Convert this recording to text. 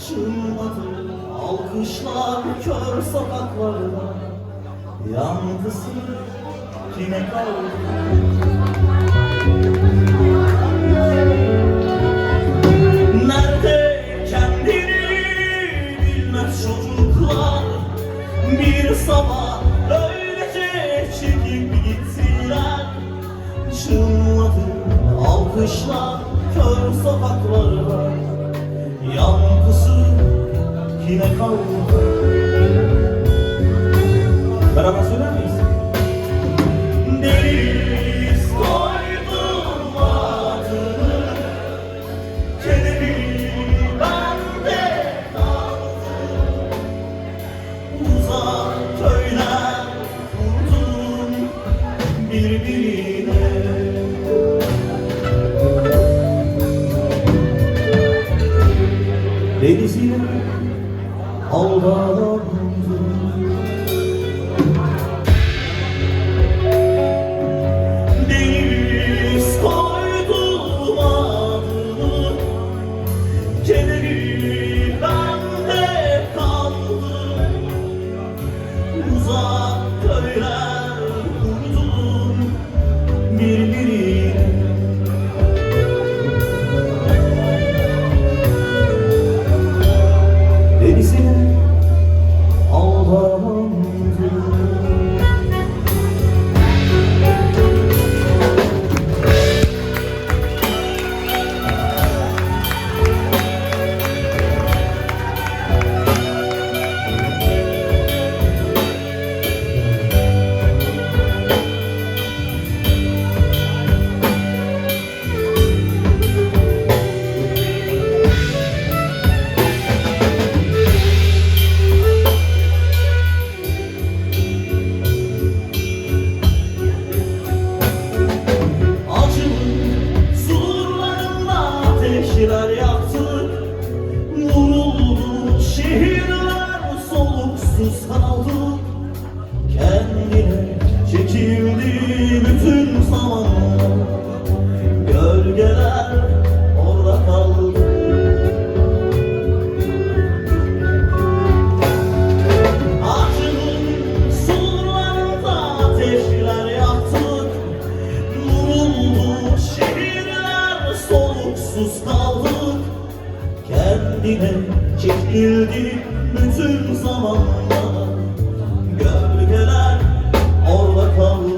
Çınladı alkışlar kör sokaklarda, yankısı kime kaldı? Nerede kendini bilmez çocuklar, bir sabah öylece çekip gittiler. Çınladı alkışlar kör sokaklarda, yankısı kime kaldı? Beraber söyler miyiz? Deniz koydum adını, kederi bende kaldı. Uzak köyler kurdum birbirine. Denizine aldandım, deniz koydum adını, kederi bende kaldı. Uzak köyler kurdum birbirine. Denizine aldandım. Ateşler yaktık, vuruldu şehirler, soluksuz kaldık. Kendine çekildi bütün zamanlar, gölgeler orada kaldı. Acının surlarında ateşler yaktık, vuruldu şehirler, soluksuz kaldık. Kendine çekildi bütün zamanlar, gölgeler orada kaldı.